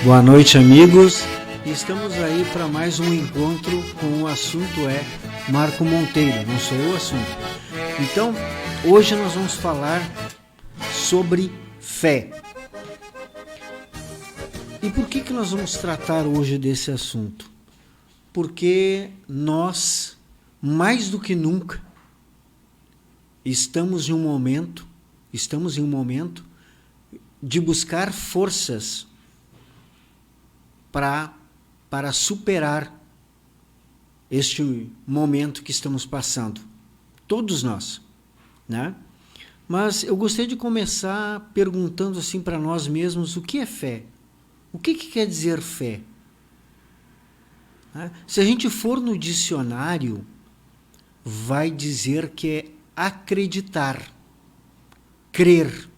Boa noite, amigos. Estamos aí para mais um encontro com o assunto Marco Monteiro, não sou eu o assunto. Então, hoje nós vamos falar sobre fé. E por que nós vamos tratar hoje desse assunto? Porque nós, mais do que nunca, estamos em um momento de buscar forças para superar este momento que estamos passando. Todos nós, né? Mas eu gostaria de começar perguntando assim para nós mesmos o que é fé. O que quer dizer fé? Se a gente for no dicionário, vai dizer que é acreditar, crer.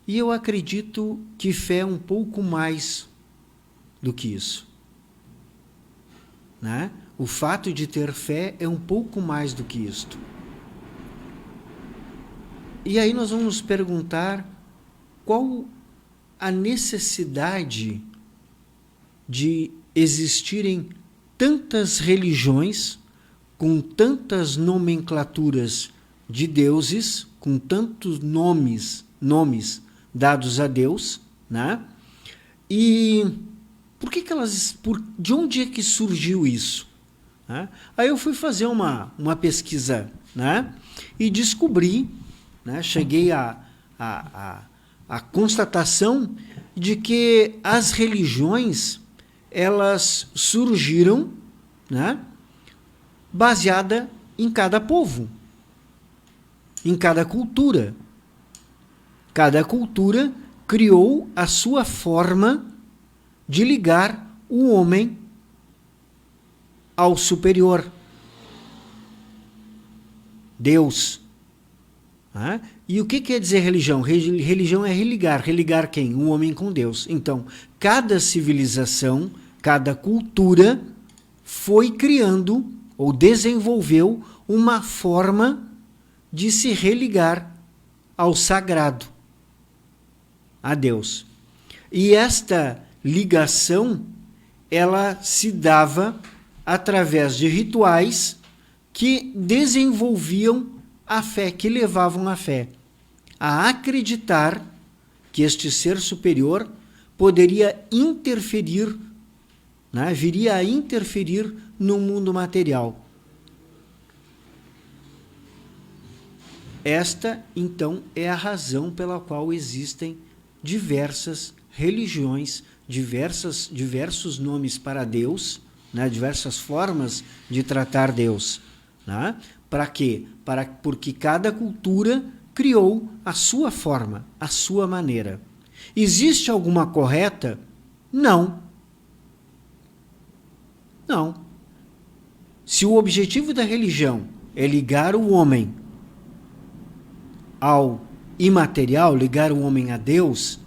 E eu acredito que fé é um pouco mais do que isso, né? O fato de ter fé é um pouco mais do que isto. E aí nós vamos nos perguntar qual a necessidade de existirem tantas religiões com tantas nomenclaturas de deuses, com tantos nomes dados a Deus, né? E de onde é que surgiu isso? Né? Aí eu fui fazer uma pesquisa, né? E descobri, né? Cheguei à constatação de que as religiões, elas surgiram, né? Baseada em cada povo, em cada cultura. Cada cultura criou a sua forma de ligar o homem ao superior, Deus. E o que quer dizer religião? Religião é religar. Religar quem? O homem com Deus. Então, cada civilização, cada cultura foi criando ou desenvolveu uma forma de se religar ao sagrado, a Deus. E esta ligação, ela se dava através de rituais que desenvolviam a fé, que levavam a fé a acreditar que este ser superior poderia interferir, né, viria a interferir no mundo material. Esta, então, é a razão pela qual existem diversas religiões, diversos nomes para Deus, né, diversas formas de tratar Deus. Né? Para quê? Porque cada cultura criou a sua forma, a sua maneira. Existe alguma correta? Não. Não. Se o objetivo da religião é ligar o homem ao imaterial, ligar o homem a Deus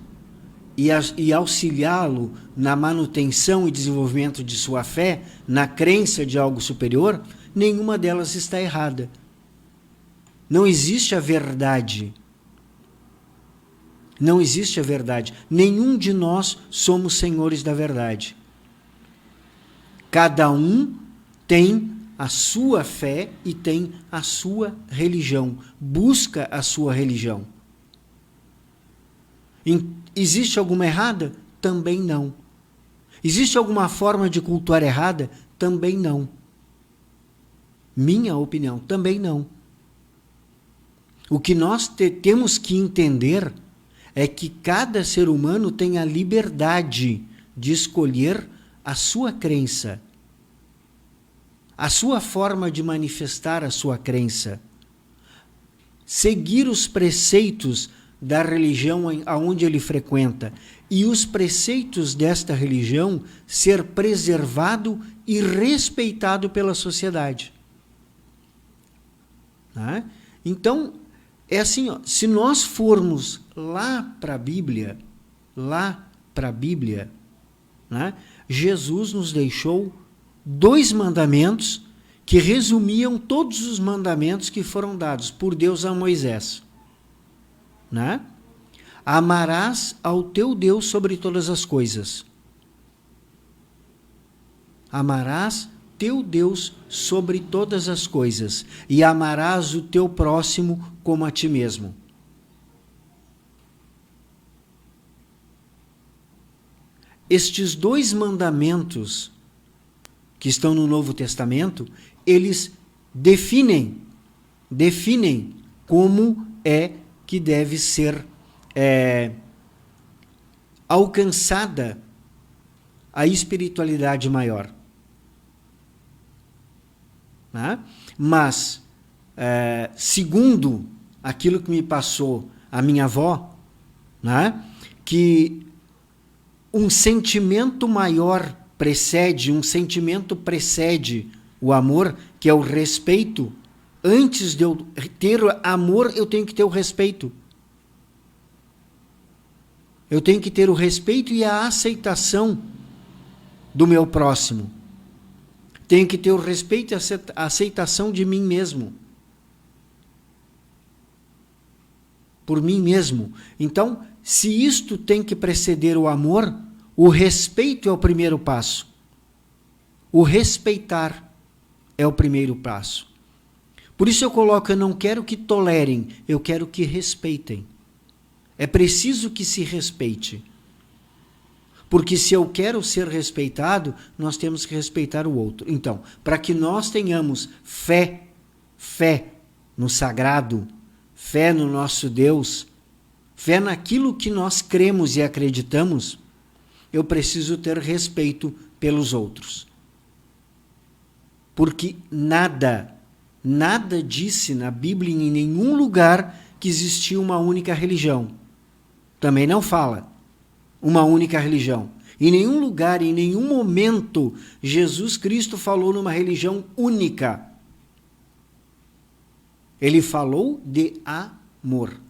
e auxiliá-lo na manutenção e desenvolvimento de sua fé, na crença de algo superior, nenhuma delas está errada. Não existe a verdade. Não existe a verdade. Nenhum de nós somos senhores da verdade. Cada um tem a sua fé e tem a sua religião. Busca a sua religião. Existe alguma errada? Também não. Existe alguma forma de cultuar errada? Também não. Minha opinião, também não. O que nós temos que entender é que cada ser humano tem a liberdade de escolher a sua crença, a sua forma de manifestar a sua crença, seguir os preceitos da religião aonde ele frequenta e os preceitos desta religião ser preservado e respeitado pela sociedade. Né? Então, é assim, ó, se nós formos lá para a Bíblia, né, Jesus nos deixou 2 mandamentos que resumiam todos os mandamentos que foram dados por Deus a Moisés. Né? Amarás ao teu Deus sobre todas as coisas. Amarás teu Deus sobre todas as coisas e amarás o teu próximo como a ti mesmo. Estes 2 mandamentos que estão no Novo Testamento, eles definem como é que deve ser alcançada a espiritualidade maior. Né? Mas, segundo aquilo que me passou a minha avó, né, que um sentimento maior precede o amor, que é o respeito. Antes de eu ter amor, eu tenho que ter o respeito. Eu tenho que ter o respeito e a aceitação do meu próximo. Tenho que ter o respeito e a aceitação de mim mesmo. Por mim mesmo. Então, se isto tem que preceder o amor, o respeito é o primeiro passo. O respeitar é o primeiro passo. Por isso eu coloco, eu não quero que tolerem, eu quero que respeitem. É preciso que se respeite. Porque se eu quero ser respeitado, nós temos que respeitar o outro. Então, para que nós tenhamos fé no sagrado, fé no nosso Deus, fé naquilo que nós cremos e acreditamos, eu preciso ter respeito pelos outros. Porque nada disse na Bíblia em nenhum lugar que existia uma única religião. Também não fala uma única religião. Em nenhum lugar, em nenhum momento, Jesus Cristo falou numa religião única. Ele falou de amor.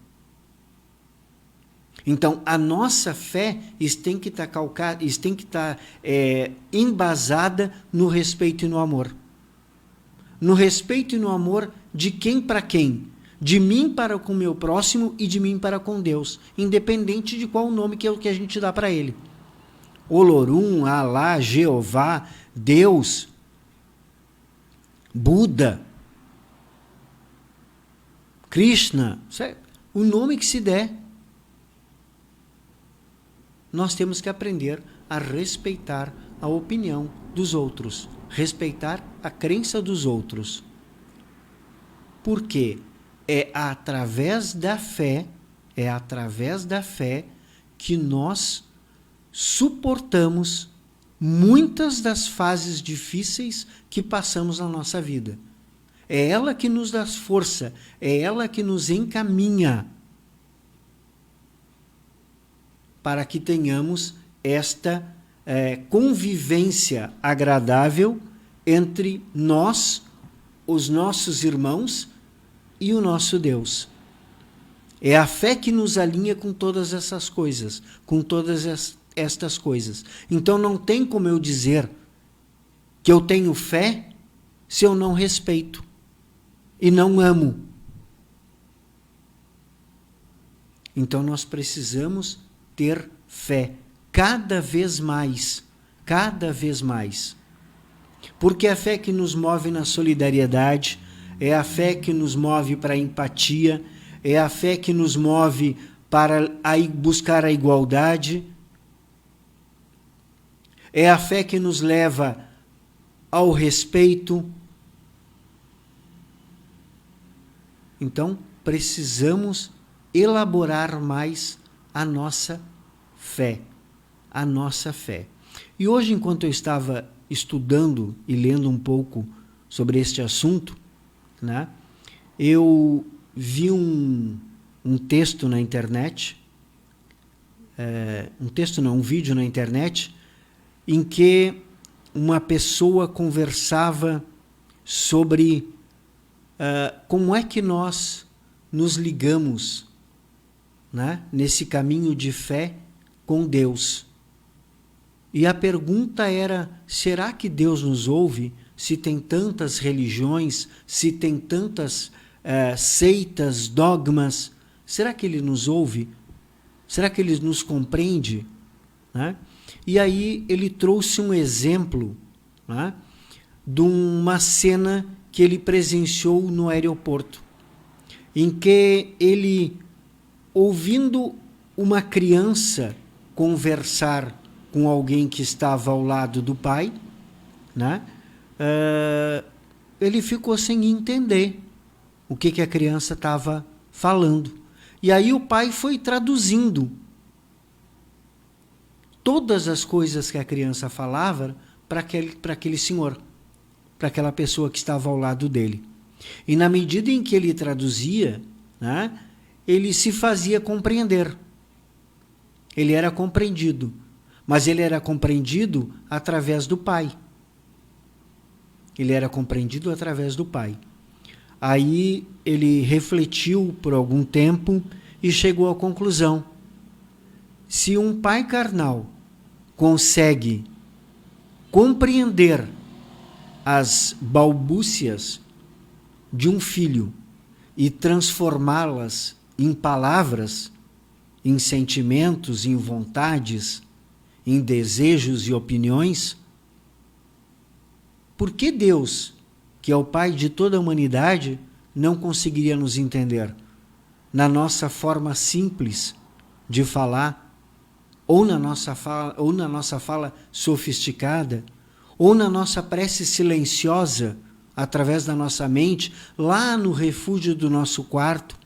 Então, a nossa fé tem que estar embasada no respeito e no amor. No respeito e no amor de quem para quem? De mim para com o meu próximo e de mim para com Deus, independente de qual nome que a gente dá para ele. Olorum, Alá, Jeová, Deus, Buda, Krishna, o nome que se der. Nós temos que aprender a respeitar a opinião dos outros, respeitar a crença dos outros. Por quê? É através da fé que nós suportamos muitas das fases difíceis que passamos na nossa vida. É ela que nos dá força, é ela que nos encaminha para que tenhamos esta convivência agradável entre nós, os nossos irmãos e o nosso Deus. É a fé que nos alinha com todas essas coisas, com todas estas coisas. Então não tem como eu dizer que eu tenho fé se eu não respeito e não amo. Então nós precisamos ter fé cada vez mais, cada vez mais. Porque é a fé que nos move na solidariedade, é a fé que nos move para a empatia, é a fé que nos move para buscar a igualdade, é a fé que nos leva ao respeito. Então, precisamos elaborar mais a nossa fé, a nossa fé. E hoje, enquanto eu estava estudando e lendo um pouco sobre este assunto, né, eu vi um texto na internet, um vídeo na internet, em que uma pessoa conversava sobre como é que nós nos ligamos, né, nesse caminho de fé com Deus. E a pergunta era, será que Deus nos ouve se tem tantas religiões, se tem tantas seitas, dogmas? Será que Ele nos ouve? Será que Ele nos compreende? Né? E aí ele trouxe um exemplo, né, de uma cena que ele presenciou no aeroporto, em que ele, ouvindo uma criança conversar com alguém que estava ao lado do pai, né, ele ficou sem entender o que a criança estava falando. E aí o pai foi traduzindo todas as coisas que a criança falava para aquele senhor, para aquela pessoa que estava ao lado dele. E na medida em que ele traduzia, né, ele se fazia compreender. Ele era compreendido, mas ele era compreendido através do pai. Ele era compreendido através do pai. Aí ele refletiu por algum tempo e chegou à conclusão: se um pai carnal consegue compreender as balbúcias de um filho e transformá-las em palavras, em sentimentos, em vontades, em desejos e opiniões, por que Deus, que é o Pai de toda a humanidade, não conseguiria nos entender na nossa forma simples de falar, ou na nossa fala sofisticada, ou na nossa prece silenciosa, através da nossa mente, lá no refúgio do nosso quarto,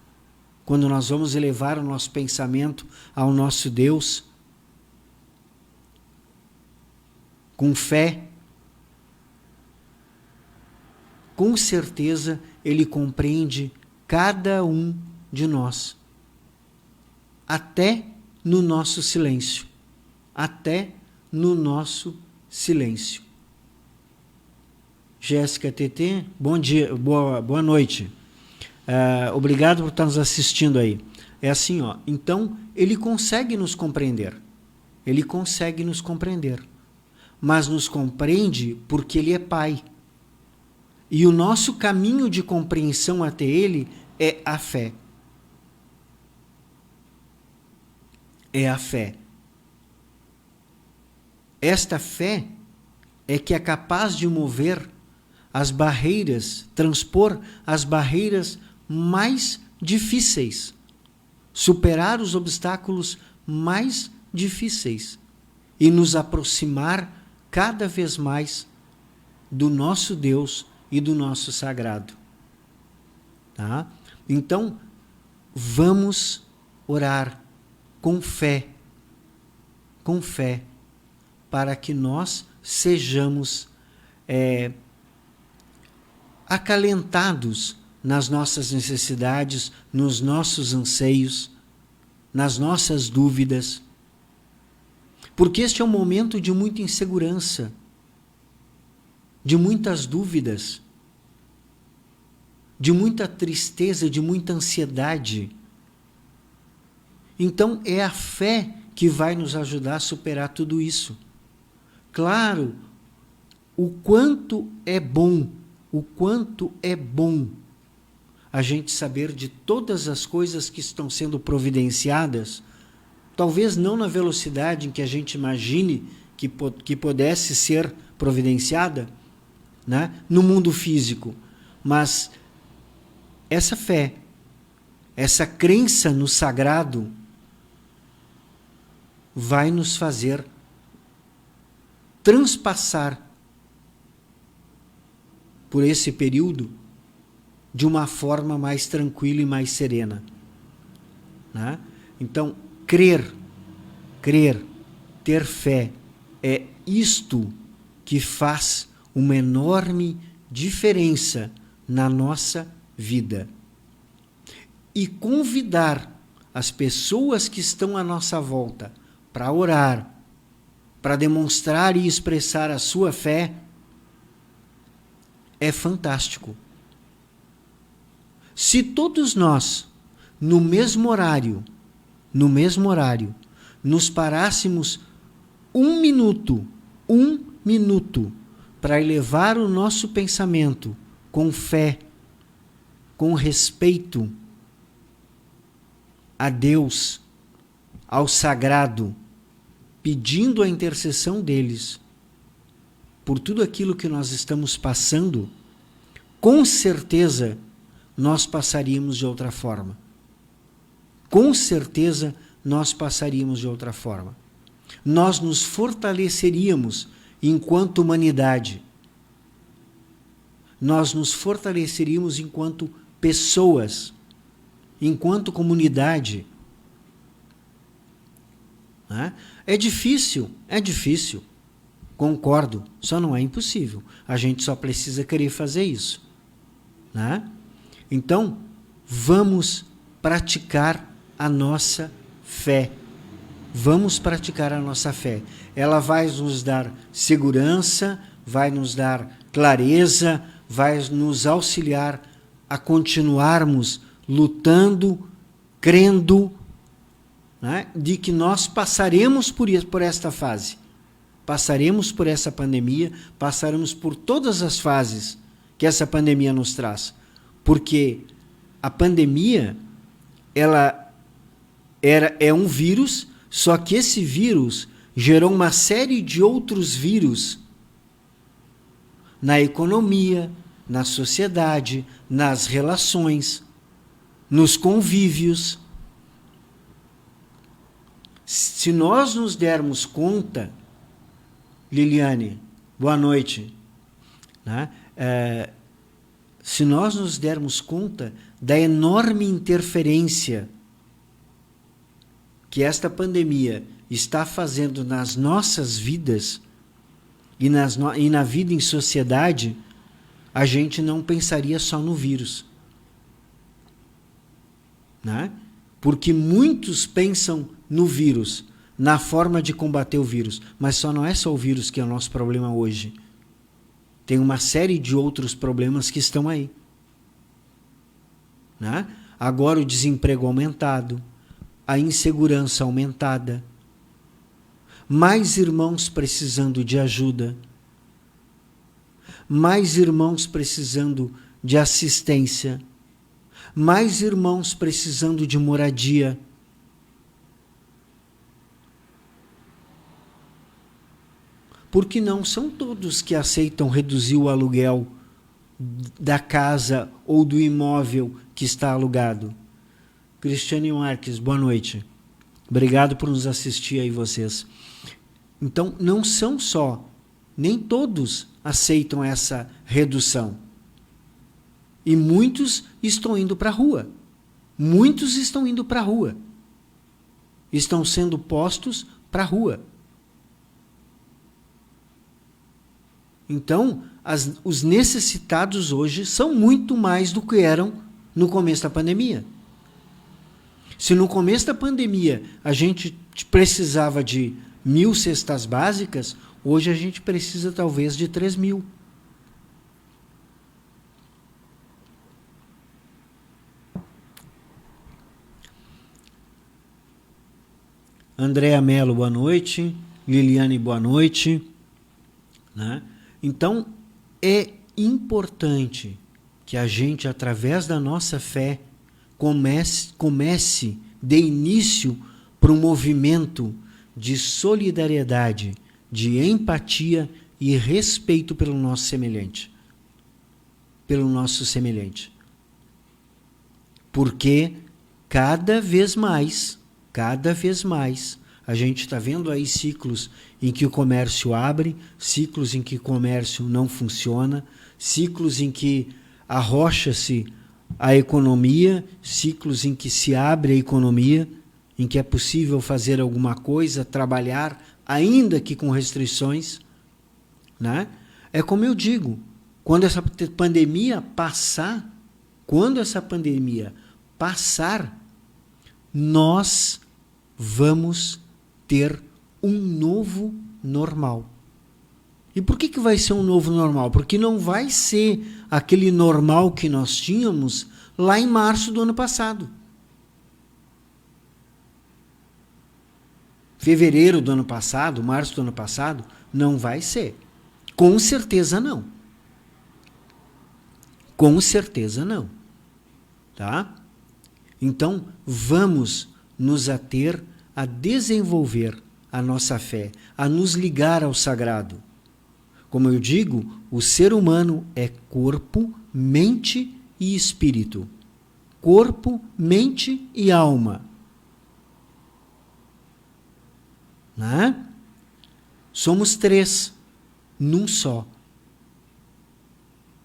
quando nós vamos elevar o nosso pensamento ao nosso Deus, com fé? Com certeza Ele compreende cada um de nós, até no nosso silêncio, até no nosso silêncio. Jéssica TT, bom dia, boa noite. Obrigado por estar nos assistindo aí. É assim, ó. Então, Ele consegue nos compreender. Ele consegue nos compreender. Mas nos compreende porque Ele é Pai. E o nosso caminho de compreensão até Ele é a fé. É a fé. Esta fé é que é capaz de mover as barreiras, transpor as barreiras mais difíceis, superar os obstáculos mais difíceis e nos aproximar cada vez mais do nosso Deus e do nosso sagrado. Tá? Então, vamos orar com fé, para que nós sejamos acalentados nas nossas necessidades, nos nossos anseios, nas nossas dúvidas. Porque este é um momento de muita insegurança, de muitas dúvidas, de muita tristeza, de muita ansiedade. Então, é a fé que vai nos ajudar a superar tudo isso. Claro, o quanto é bom a gente saber de todas as coisas que estão sendo providenciadas, talvez não na velocidade em que a gente imagine que pudesse ser providenciada, né, no mundo físico, mas essa fé, essa crença no sagrado vai nos fazer transpassar por esse período de uma forma mais tranquila e mais serena, né? Então, crer, ter fé, é isto que faz uma enorme diferença na nossa vida. E convidar as pessoas que estão à nossa volta para orar, para demonstrar e expressar a sua fé, é fantástico. Se todos nós, no mesmo horário, nos parássemos um minuto, para elevar o nosso pensamento com fé, com respeito a Deus, ao sagrado, pedindo a intercessão deles por tudo aquilo que nós estamos passando, com certeza nós passaríamos de outra forma. Com certeza nós passaríamos de outra forma. Nós nos fortaleceríamos enquanto humanidade. Nós nos fortaleceríamos enquanto pessoas, enquanto comunidade. É difícil, concordo, só não é impossível. A gente só precisa querer fazer isso, né? Então, vamos praticar a nossa fé. Vamos praticar a nossa fé. Ela vai nos dar segurança, vai nos dar clareza, vai nos auxiliar a continuarmos lutando, crendo, né, de que nós passaremos por esta fase. Passaremos por essa pandemia, passaremos por todas as fases que essa pandemia nos traz. Porque a pandemia, ela é um vírus, só que esse vírus gerou uma série de outros vírus na economia, na sociedade, nas relações, nos convívios. Se nós nos dermos conta, Liliane, boa noite, né? Se nós nos dermos conta da enorme interferência que esta pandemia está fazendo nas nossas vidas e na vida em sociedade, a gente não pensaria só no vírus, né? Porque muitos pensam no vírus, na forma de combater o vírus, mas não é só o vírus que é o nosso problema hoje. Tem uma série de outros problemas que estão aí, né? Agora o desemprego aumentado, a insegurança aumentada, mais irmãos precisando de ajuda, mais irmãos precisando de assistência, mais irmãos precisando de moradia. Porque não são todos que aceitam reduzir o aluguel da casa ou do imóvel que está alugado. Cristiane Marques, boa noite. Obrigado por nos assistir aí, vocês. Então, não são só, nem todos aceitam essa redução. E muitos estão indo para a rua. Muitos estão indo para a rua. Estão sendo postos para a rua. Então, os necessitados hoje são muito mais do que eram no começo da pandemia. Se no começo da pandemia a gente precisava de 1.000 cestas básicas, hoje a gente precisa talvez de 3.000. Andréa Mello, boa noite. Liliane, boa noite. Né? Então, é importante que a gente, através da nossa fé, comece de início para um movimento de solidariedade, de empatia e respeito pelo nosso semelhante. Pelo nosso semelhante. Porque cada vez mais, a gente está vendo aí ciclos em que o comércio abre, ciclos em que o comércio não funciona, ciclos em que arrocha-se a economia, ciclos em que se abre a economia, em que é possível fazer alguma coisa, trabalhar, ainda que com restrições, né? É como eu digo, quando essa pandemia passar, nós vamos ter um novo normal. E por que vai ser um novo normal? Porque não vai ser aquele normal que nós tínhamos lá em março do ano passado. Fevereiro do ano passado, março do ano passado, não vai ser. Com certeza não. Com certeza não. Tá? Então, vamos nos ater a desenvolver a nossa fé, a nos ligar ao sagrado. Como eu digo, o ser humano é corpo, mente e espírito. Corpo, mente e alma. Né? Somos três, num só.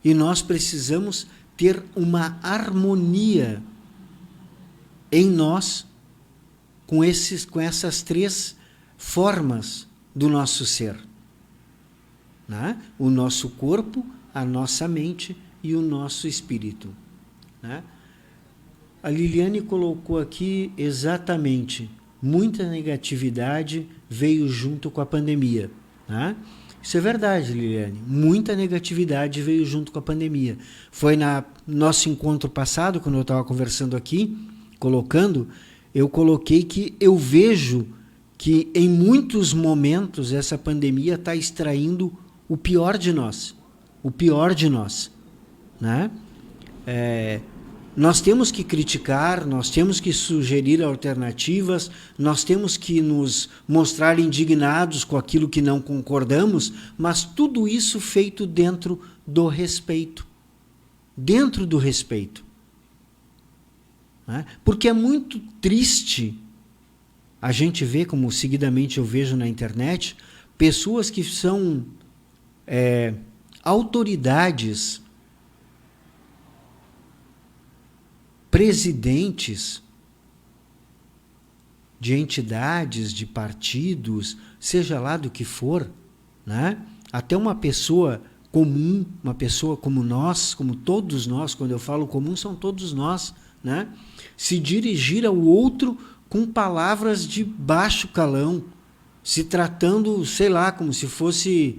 E nós precisamos ter uma harmonia em nós com essas três formas do nosso ser. Né? O nosso corpo, a nossa mente e o nosso espírito. Né? A Liliane colocou aqui exatamente, muita negatividade veio junto com a pandemia. Né? Isso é verdade, Liliane. Muita negatividade veio junto com a pandemia. Foi no nosso encontro passado, quando eu estava conversando aqui, eu coloquei que eu vejo que em muitos momentos essa pandemia está extraindo o pior de nós. O pior de nós. Né? Nós temos que criticar, nós temos que sugerir alternativas, nós temos que nos mostrar indignados com aquilo que não concordamos, mas tudo isso feito dentro do respeito. Dentro do respeito. Né? Porque é muito triste a gente ver, como seguidamente eu vejo na internet, pessoas que são autoridades, presidentes de entidades, de partidos, seja lá do que for, né? Até uma pessoa comum, uma pessoa como nós, como todos nós, quando eu falo comum, são todos nós, né? Se dirigir ao outro com palavras de baixo calão, se tratando, sei lá, como se fosse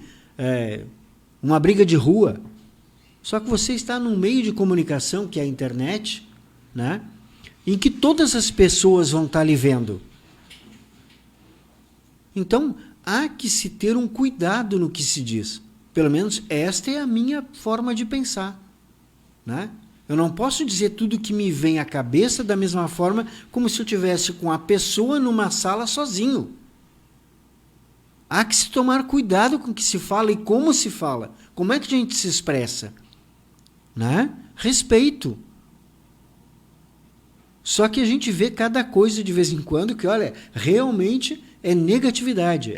uma briga de rua. Só que você está num meio de comunicação, que é a internet, né? Em que todas as pessoas vão estar lhe vendo. Então, há que se ter um cuidado no que se diz. Pelo menos esta é a minha forma de pensar. Né? Eu não posso dizer tudo que me vem à cabeça da mesma forma como se eu estivesse com a pessoa numa sala sozinho. Há que se tomar cuidado com o que se fala e como se fala. Como é que a gente se expressa? Né? Respeito. Só que a gente vê cada coisa de vez em quando que, olha, realmente é negatividade,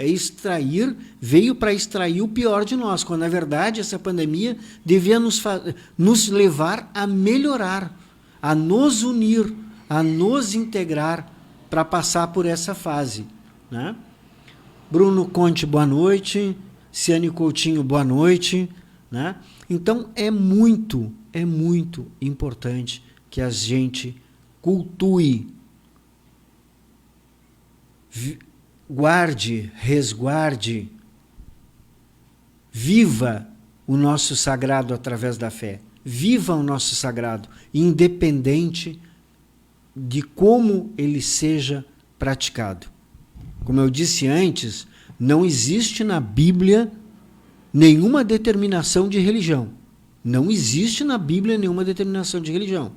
veio para extrair o pior de nós, quando na verdade essa pandemia devia nos levar a melhorar, a nos unir, a nos integrar para passar por essa fase. Né? Bruno Conte, boa noite. Ciane Coutinho, boa noite. Né? Então é muito importante que a gente cultue, guarde, resguarde, viva o nosso sagrado através da fé. Viva o nosso sagrado, independente de como ele seja praticado. Como eu disse antes, não existe na Bíblia nenhuma determinação de religião. Não existe na Bíblia nenhuma determinação de religião.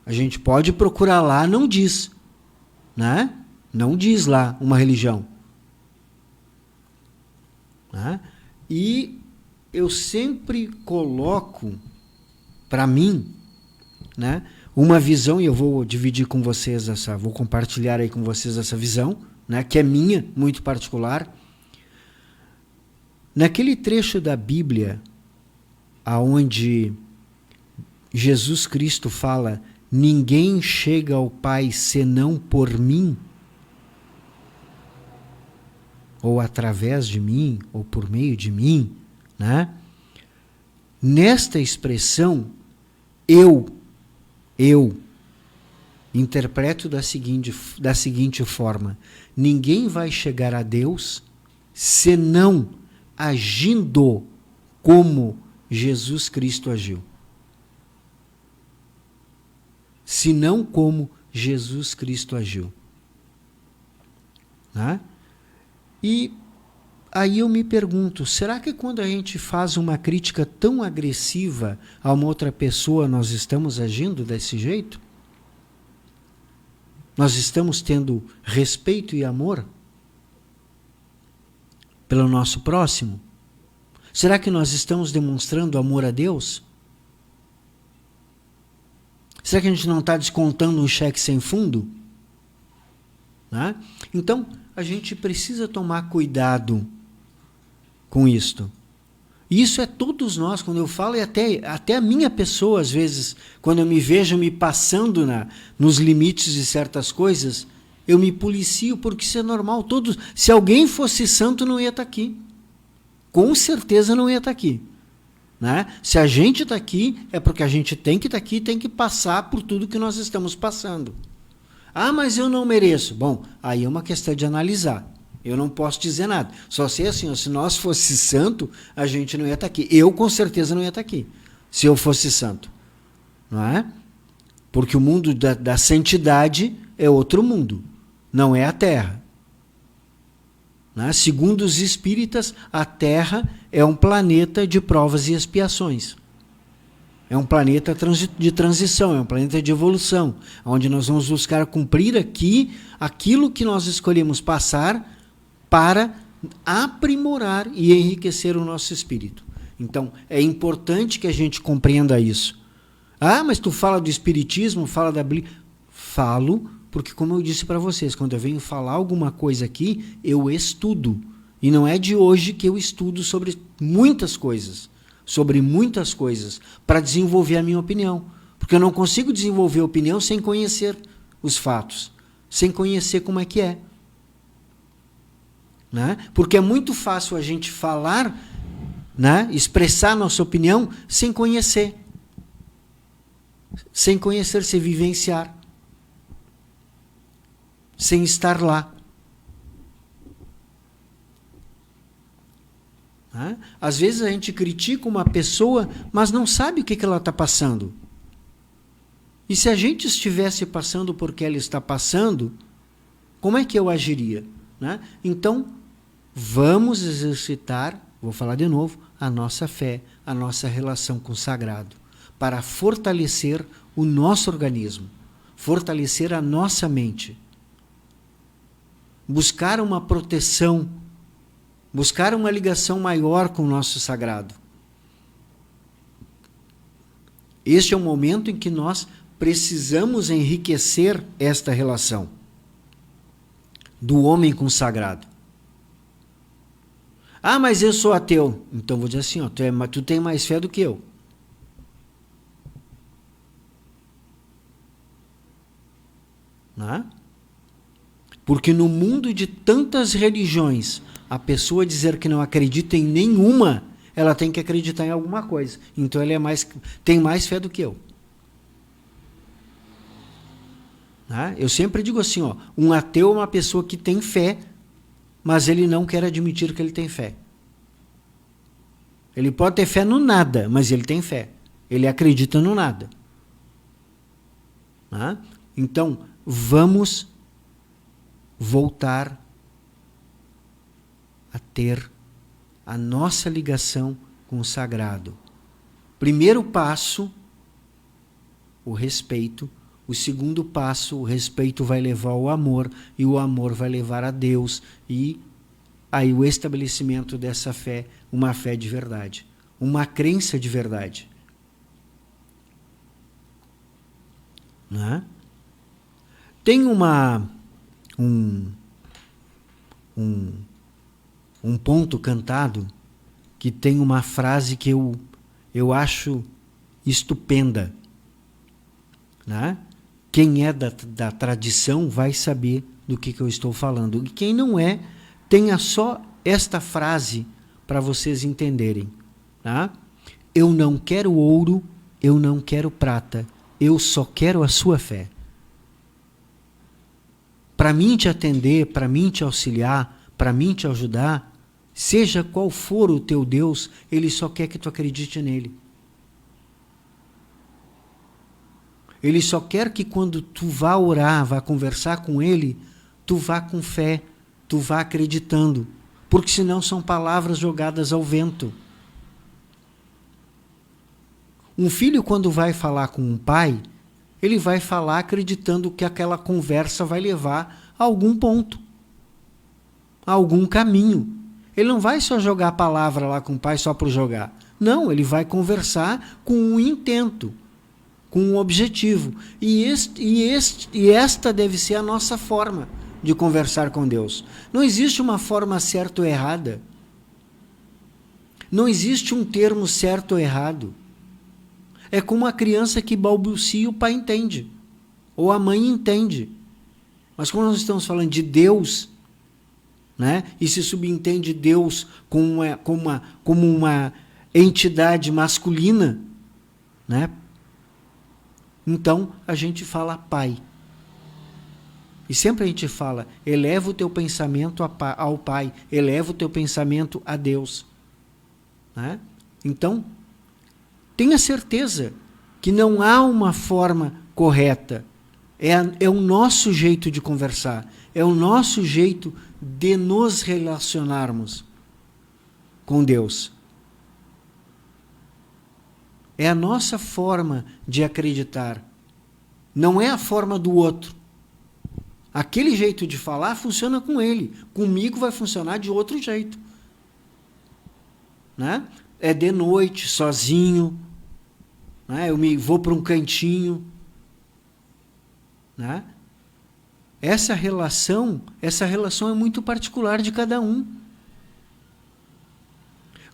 A gente pode procurar lá, não diz. Né? Não diz lá uma religião. Né? E eu sempre coloco, para mim, né, uma visão, e eu vou dividir com vocês vou compartilhar aí com vocês essa visão, né, que é minha, muito particular. Naquele trecho da Bíblia, aonde Jesus Cristo fala: ninguém chega ao Pai senão por mim, ou através de mim, ou por meio de mim, né? Nesta expressão, eu interpreto da seguinte forma: ninguém vai chegar a Deus senão agindo como Jesus Cristo agiu. Senão como Jesus Cristo agiu. Né? E aí eu me pergunto, será que quando a gente faz uma crítica tão agressiva a uma outra pessoa, nós estamos agindo desse jeito? Nós estamos tendo respeito e amor pelo nosso próximo? Será que nós estamos demonstrando amor a Deus? Será que a gente não está descontando um cheque sem fundo? Né? Então, a gente precisa tomar cuidado com isto. Isso é todos nós, quando eu falo, e até a minha pessoa, às vezes, quando eu me vejo me passando nos limites de certas coisas, eu me policio, porque isso é normal. Se alguém fosse santo, não ia estar aqui. Com certeza não ia estar aqui. Né? Se a gente está aqui, é porque a gente tem que estar aqui, tem que passar por tudo que nós estamos passando. Ah, mas eu não mereço. Bom, aí é uma questão de analisar. Eu não posso dizer nada. Só sei assim, ó, se nós fosse santo, a gente não ia estar aqui. Eu, com certeza, não ia estar aqui, se eu fosse santo. Não é? Porque o mundo da santidade é outro mundo, não é a Terra. Né? Segundo os espíritas, a Terra é um planeta de provas e expiações. É um planeta de transição, é um planeta de evolução, onde nós vamos buscar cumprir aqui aquilo que nós escolhemos passar para aprimorar e enriquecer o nosso espírito. Então, é importante que a gente compreenda isso. Ah, mas tu fala do espiritismo, fala da Bíblia. Falo, porque como eu disse para vocês, quando eu venho falar alguma coisa aqui, eu estudo. E não é de hoje que eu estudo sobre muitas coisas, para desenvolver a minha opinião. Porque eu não consigo desenvolver a opinião sem conhecer os fatos, sem conhecer como é que é. Né? Porque é muito fácil a gente falar, né, expressar nossa opinião sem conhecer. Sem conhecer, sem vivenciar. Sem estar lá. Né? Às vezes a gente critica uma pessoa, mas não sabe o que ela está passando. E se a gente estivesse passando por que ela está passando, como é que eu agiria? Né? Então, vamos exercitar, vou falar de novo, a nossa fé, a nossa relação com o sagrado, para fortalecer o nosso organismo, fortalecer a nossa mente. Buscar uma proteção, buscar uma ligação maior com o nosso sagrado. Este é o momento em que nós precisamos enriquecer esta relação do homem com o sagrado. Ah, mas eu sou ateu. Então vou dizer assim, ó, tu tem mais fé do que eu. Né? Porque no mundo de tantas religiões, a pessoa dizer que não acredita em nenhuma, ela tem que acreditar em alguma coisa. Então ela tem mais fé do que eu. Né? Eu sempre digo assim, ó, um ateu é uma pessoa que tem fé, mas ele não quer admitir que ele tem fé. Ele pode ter fé no nada, mas ele tem fé. Ele acredita no nada. Né? Então, vamos voltar a ter a nossa ligação com o sagrado. Primeiro passo, o respeito. O segundo passo, o respeito vai levar ao amor, e o amor vai levar a Deus, e aí o estabelecimento dessa fé, uma fé de verdade, uma crença de verdade. Né? Tem um ponto cantado que tem uma frase que eu acho estupenda. Né? Quem é da tradição vai saber do que eu estou falando. E quem não é, tenha só esta frase para vocês entenderem. Tá? Eu não quero ouro, eu não quero prata, eu só quero a sua fé. Para mim te atender, para mim te auxiliar, para mim te ajudar, seja qual for o teu Deus, ele só quer que tu acredite nele. Ele só quer que quando tu vá orar, vá conversar com ele, tu vá com fé, tu vá acreditando, porque senão são palavras jogadas ao vento. Um filho, quando vai falar com um pai, ele vai falar acreditando que aquela conversa vai levar a algum ponto, a algum caminho. Ele não vai só jogar a palavra lá com o pai só por jogar. Não, ele vai conversar com um intento, com um objetivo. E esta deve ser a nossa forma de conversar com Deus. Não existe uma forma certa ou errada. Não existe um termo certo ou errado. É como uma criança que balbucia, o pai entende. Ou a mãe entende. Mas quando nós estamos falando de Deus, né, e se subentende Deus como uma entidade masculina, né, então a gente fala Pai. E sempre a gente fala, eleva o teu pensamento ao Pai, eleva o teu pensamento a Deus. Né? Então, tenha certeza que não há uma forma correta. É o nosso jeito de conversar, é o nosso jeito de nos relacionarmos com Deus. É a nossa forma de acreditar. Não é a forma do outro. Aquele jeito de falar funciona com ele. Comigo vai funcionar de outro jeito. Né? É de noite, sozinho. Né? Eu vou para um cantinho. Né? Essa relação é muito particular de cada um.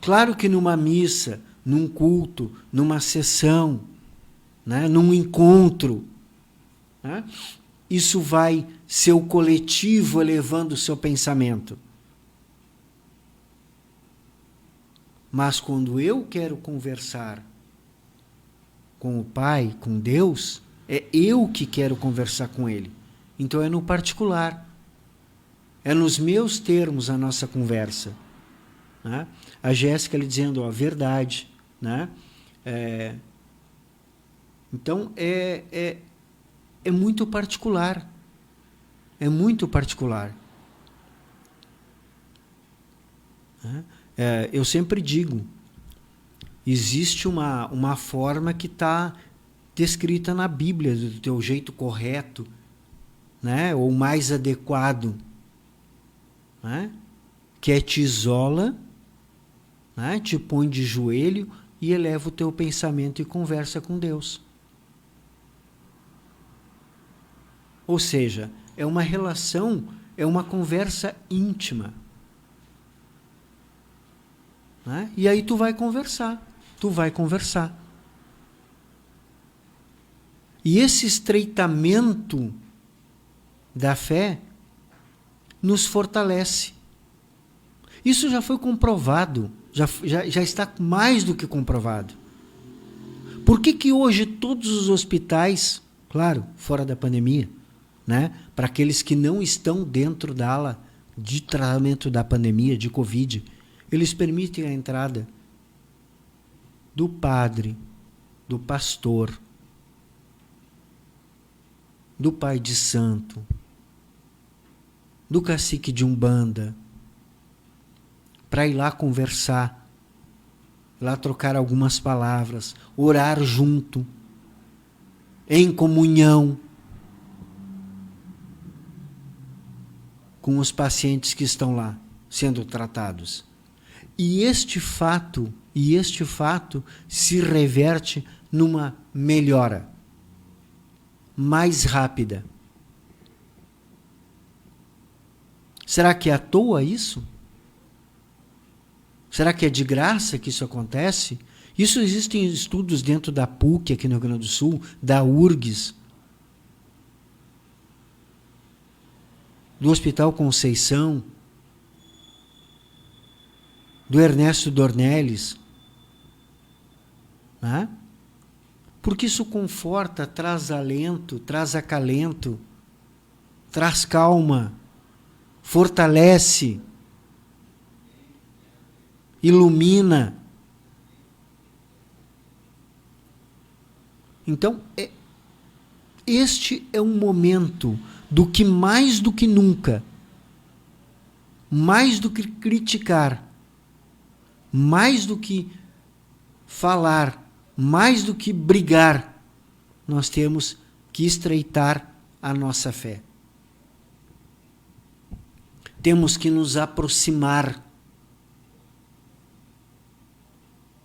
Claro que numa missa, num culto, numa sessão, né, num encontro, né, isso vai ser o coletivo elevando o seu pensamento. Mas quando eu quero conversar com o Pai, com Deus, é eu que quero conversar com Ele. Então é no particular. É nos meus termos a nossa conversa. Né? A Jéssica lhe dizendo a verdade. Né? Então é muito particular. É muito particular. Né? Eu sempre digo, existe uma forma que está descrita na Bíblia, do teu jeito correto, né? Ou mais adequado, né? Que te isola, né? Te põe de joelho e eleva o teu pensamento e conversa com Deus. Ou seja, é uma relação, é uma conversa íntima. Né? E aí tu vai conversar. E esse estreitamento da fé nos fortalece. Isso já foi comprovado, já está mais do que comprovado. Por que hoje todos os hospitais, claro, fora da pandemia, né, para aqueles que não estão dentro da ala de tratamento da pandemia, de Covid, eles permitem a entrada do padre, do pastor, do pai de santo, do cacique de Umbanda, para ir lá conversar, lá trocar algumas palavras, orar junto, em comunhão com os pacientes que estão lá sendo tratados. E este fato se reverte numa melhora mais rápida. Será que é à toa isso? Será que é de graça que isso acontece? Isso existem estudos dentro da PUC aqui no Rio Grande do Sul, da URGS, do Hospital Conceição, do Ernesto Dornelles, né? Porque isso conforta, traz alento, traz acalento, traz calma, fortalece, ilumina. Então, este é um momento do que mais do que nunca, mais do que criticar, mais do que falar, mais do que brigar, nós temos que estreitar a nossa fé. Temos que nos aproximar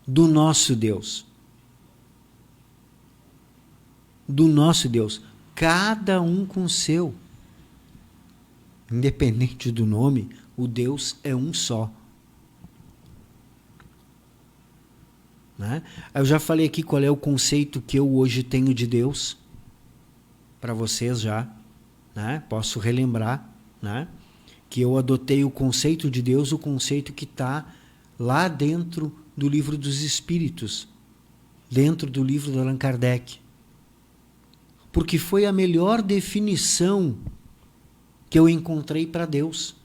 do nosso Deus. Do nosso Deus. Cada um com o seu. Independente do nome, o Deus é um só. Né? Eu já falei aqui qual é o conceito que eu hoje tenho de Deus. Para vocês já. Né? Posso relembrar. Né? Que eu adotei o conceito de Deus, o conceito que está lá dentro do Livro dos Espíritos. Dentro do livro de Allan Kardec. Porque foi a melhor definição que eu encontrei para Deus.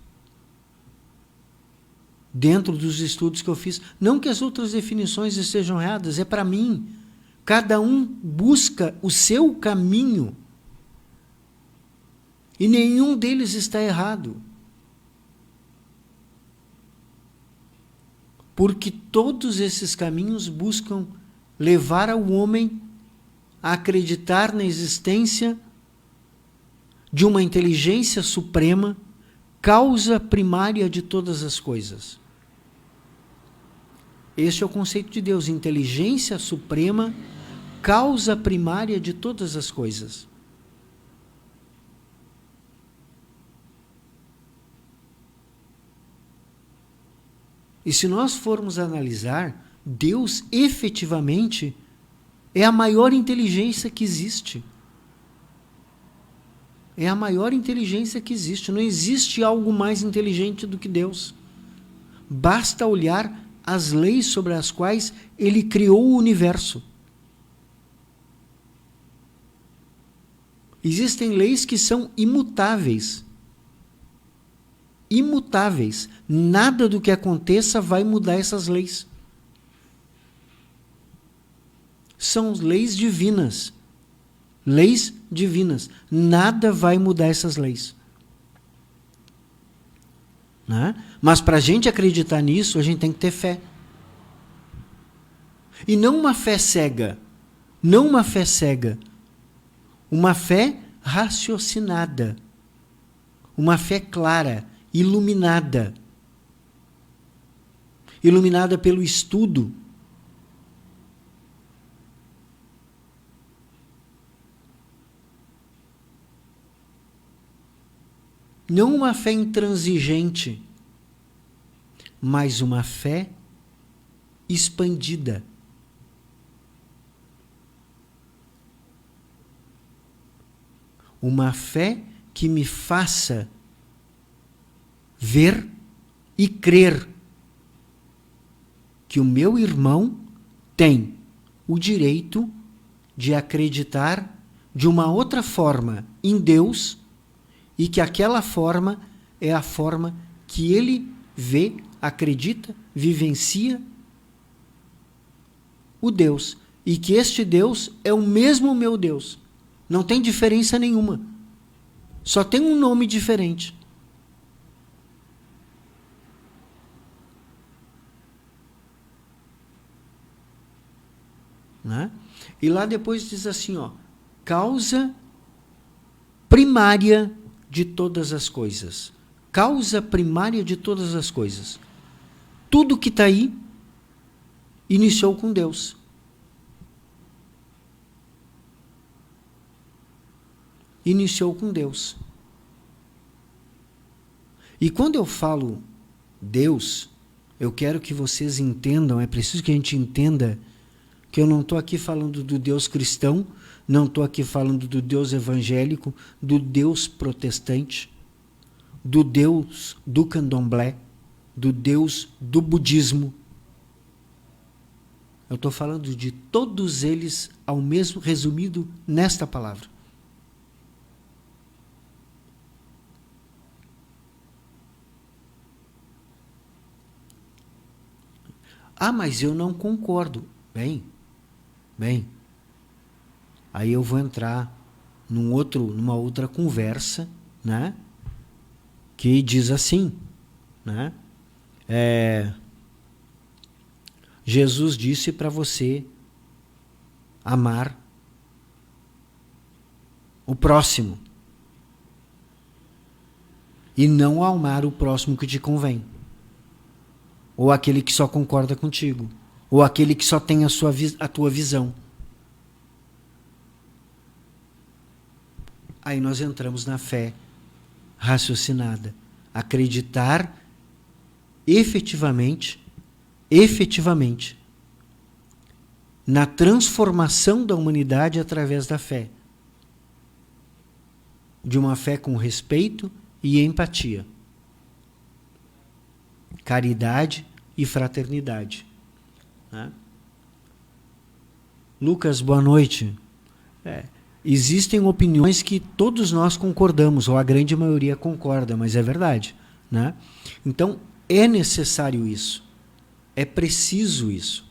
Dentro dos estudos que eu fiz. Não que as outras definições estejam erradas, é para mim. Cada um busca o seu caminho. E nenhum deles está errado. Porque todos esses caminhos buscam levar ao homem a acreditar na existência de uma inteligência suprema, causa primária de todas as coisas. Este é o conceito de Deus, inteligência suprema, causa primária de todas as coisas. E se nós formos analisar, Deus efetivamente é a maior inteligência que existe. É a maior inteligência que existe. Não existe algo mais inteligente do que Deus. Basta olhar as leis sobre as quais Ele criou o universo. Existem leis que são imutáveis. Imutáveis. Nada do que aconteça vai mudar essas leis. São leis divinas. Leis divinas. Nada vai mudar essas leis. Né? Mas para a gente acreditar nisso, a gente tem que ter fé. E não uma fé cega. Não uma fé cega. Uma fé raciocinada. Uma fé clara, iluminada. Iluminada pelo estudo. Não uma fé intransigente, mas uma fé expandida. Uma fé que me faça ver e crer que o meu irmão tem o direito de acreditar de uma outra forma em Deus e que aquela forma é a forma que ele vê, acredita, vivencia o Deus. E que este Deus é o mesmo meu Deus. Não tem diferença nenhuma. Só tem um nome diferente. E lá depois diz assim, ó, causa primária de todas as coisas. Causa primária de todas as coisas. Tudo que está aí iniciou com Deus. Iniciou com Deus. E quando eu falo Deus, eu quero que vocês entendam, é preciso que a gente entenda que eu não estou aqui falando do Deus cristão, não estou aqui falando do Deus evangélico, do Deus protestante, do Deus do candomblé, do Deus do budismo. Eu estou falando de todos eles ao mesmo, resumido nesta palavra. Ah, mas eu não concordo. Bem, aí eu vou entrar numa outra conversa, né? Que diz assim, né? Jesus disse para você amar o próximo e não amar o próximo que te convém, ou aquele que só concorda contigo, ou aquele que só tem a tua visão. Aí nós entramos na fé raciocinada, acreditar efetivamente, na transformação da humanidade através da fé. De uma fé com respeito e empatia. Caridade e fraternidade. Né? Lucas, boa noite. Existem opiniões que todos nós concordamos, ou a grande maioria concorda, mas é verdade. Né? Então, é necessário isso. É preciso isso.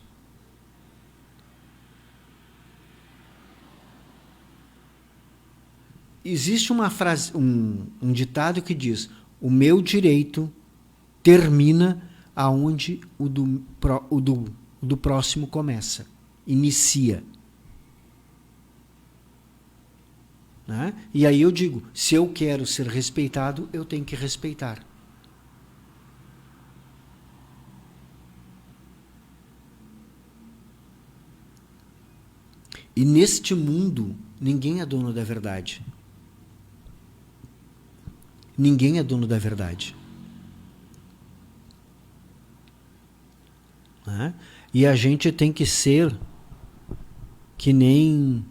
Existe uma frase, um ditado que diz: o meu direito termina aonde o do próximo começa, inicia. Né? E aí eu digo, se eu quero ser respeitado, eu tenho que respeitar. E neste mundo, ninguém é dono da verdade. Ninguém é dono da verdade. Né? E a gente tem que ser que nem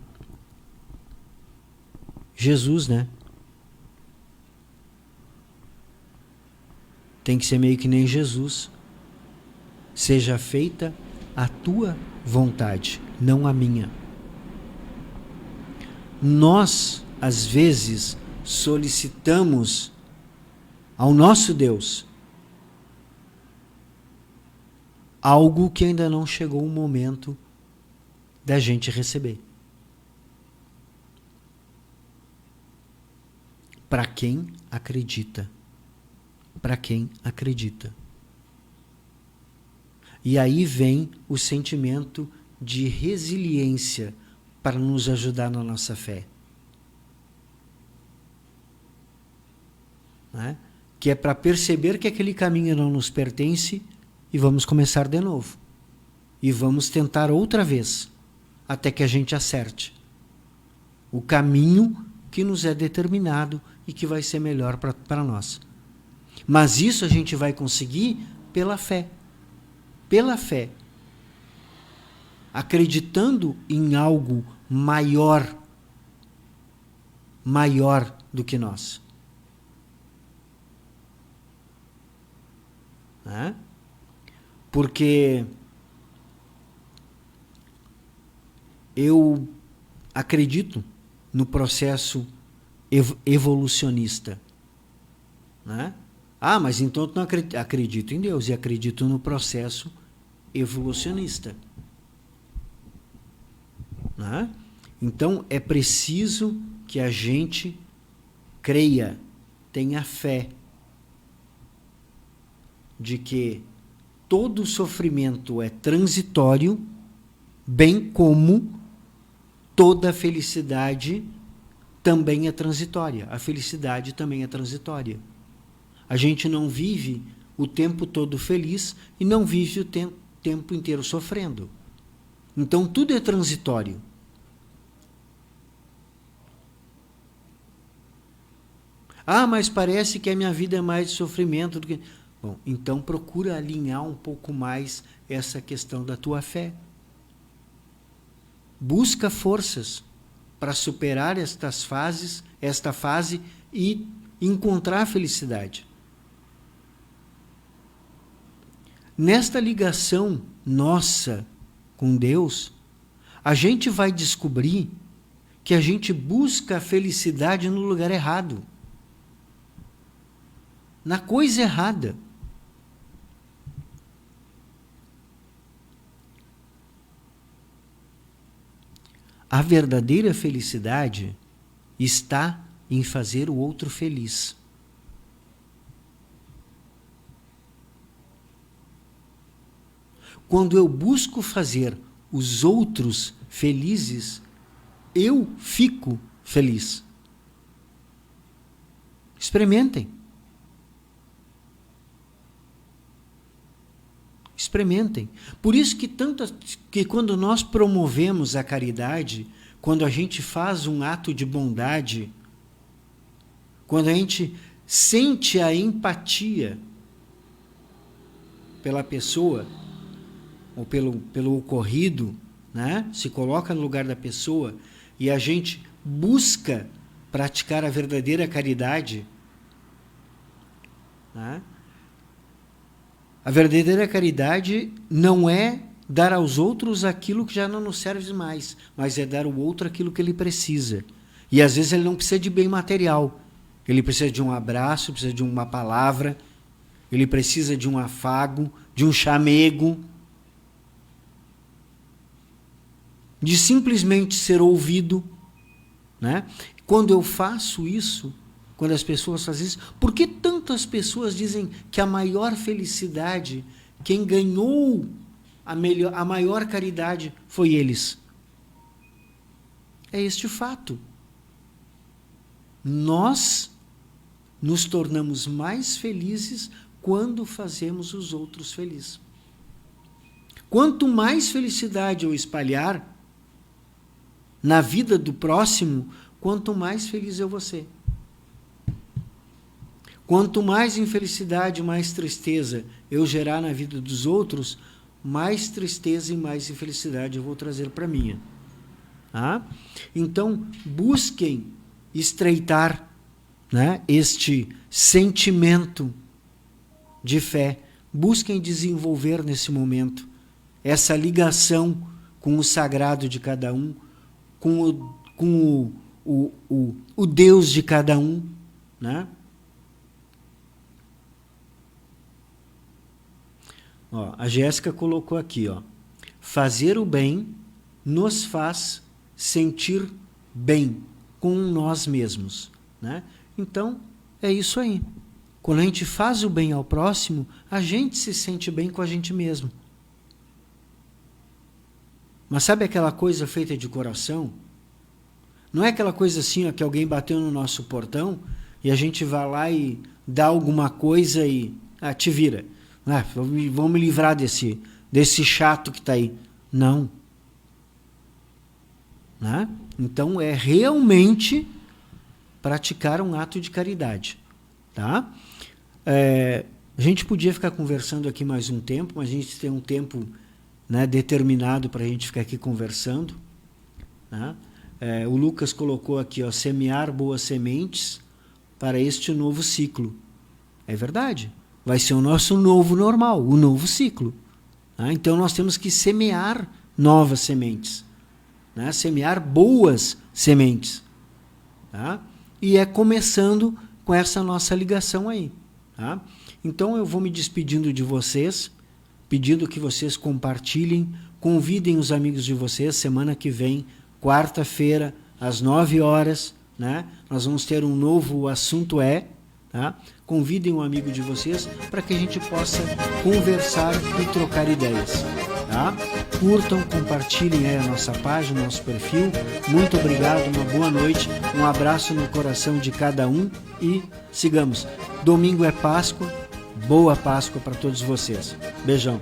Jesus, né? Tem que ser meio que nem Jesus. Seja feita a tua vontade, não a minha. Nós, às vezes, solicitamos ao nosso Deus algo que ainda não chegou o momento da gente receber. Para quem acredita. Para quem acredita. E aí vem o sentimento de resiliência para nos ajudar na nossa fé. Né? Que é para perceber que aquele caminho não nos pertence e vamos começar de novo. E vamos tentar outra vez, até que a gente acerte o caminho que nos é determinado e que vai ser melhor para nós. Mas isso a gente vai conseguir pela fé. Pela fé. Acreditando em algo maior do que nós. Né? Porque eu acredito no processo evolucionista. Né? Ah, mas então tu não acredito em Deus e acredito no processo evolucionista. Né? Então é preciso que a gente creia, tenha fé de que todo sofrimento é transitório, bem como toda felicidade também é transitória. A felicidade também é transitória. A gente não vive o tempo todo feliz e não vive o tempo inteiro sofrendo. Então, tudo é transitório. Ah, mas parece que a minha vida é mais de sofrimento do que... Bom, então procura alinhar um pouco mais essa questão da tua fé. Busca forças para superar esta fase e encontrar a felicidade. Nesta ligação nossa com Deus, a gente vai descobrir que a gente busca a felicidade no lugar errado. Na coisa errada. A verdadeira felicidade está em fazer o outro feliz. Quando eu busco fazer os outros felizes, eu fico feliz. Experimentem. Experimentem. Por isso que quando nós promovemos a caridade, quando a gente faz um ato de bondade, quando a gente sente a empatia pela pessoa, ou pelo ocorrido, né? Se coloca no lugar da pessoa e a gente busca praticar a verdadeira caridade, né? A verdadeira caridade não é dar aos outros aquilo que já não nos serve mais, mas é dar ao outro aquilo que ele precisa. E às vezes ele não precisa de bem material. Ele precisa de um abraço, precisa de uma palavra, ele precisa de um afago, de um chamego, de simplesmente ser ouvido, né? Quando eu faço isso, quando as pessoas fazem isso, por que tantas pessoas dizem que a maior felicidade, quem ganhou a maior caridade foi eles? É este o fato. Nós nos tornamos mais felizes quando fazemos os outros felizes. Quanto mais felicidade eu espalhar na vida do próximo, quanto mais feliz eu vou ser. Quanto mais infelicidade, mais tristeza eu gerar na vida dos outros, mais tristeza e mais infelicidade eu vou trazer para a minha. Tá? Então, busquem estreitar, né, este sentimento de fé. Busquem desenvolver nesse momento essa ligação com o sagrado de cada um, com o Deus de cada um, né? Ó, a Jéssica colocou aqui, ó, fazer o bem nos faz sentir bem com nós mesmos, né? Então, é isso aí. Quando a gente faz o bem ao próximo, a gente se sente bem com a gente mesmo. Mas sabe aquela coisa feita de coração? Não é aquela coisa assim, ó, que alguém bateu no nosso portão e a gente vai lá e dá alguma coisa e te vira. Vamos me livrar desse chato que está aí. Não. Né? Então, é realmente praticar um ato de caridade. Tá? A gente podia ficar conversando aqui mais um tempo, mas a gente tem um tempo, né, determinado para a gente ficar aqui conversando. Né? O Lucas colocou aqui, ó, semear boas sementes para este novo ciclo. É verdade. Vai ser o nosso novo normal, o novo ciclo. Tá? Então, nós temos que semear novas sementes. Né? Semear boas sementes. Tá? E é começando com essa nossa ligação aí. Tá? Então, eu vou me despedindo de vocês, pedindo que vocês compartilhem, convidem os amigos de vocês. Semana que vem, quarta-feira, às 9 horas, né? Nós vamos ter um novo assunto. Tá? Convidem um amigo de vocês para que a gente possa conversar e trocar ideias. Tá? Curtam, compartilhem aí a nossa página, nosso perfil. Muito obrigado, uma boa noite, um abraço no coração de cada um e sigamos. Domingo é Páscoa, boa Páscoa para todos vocês. Beijão.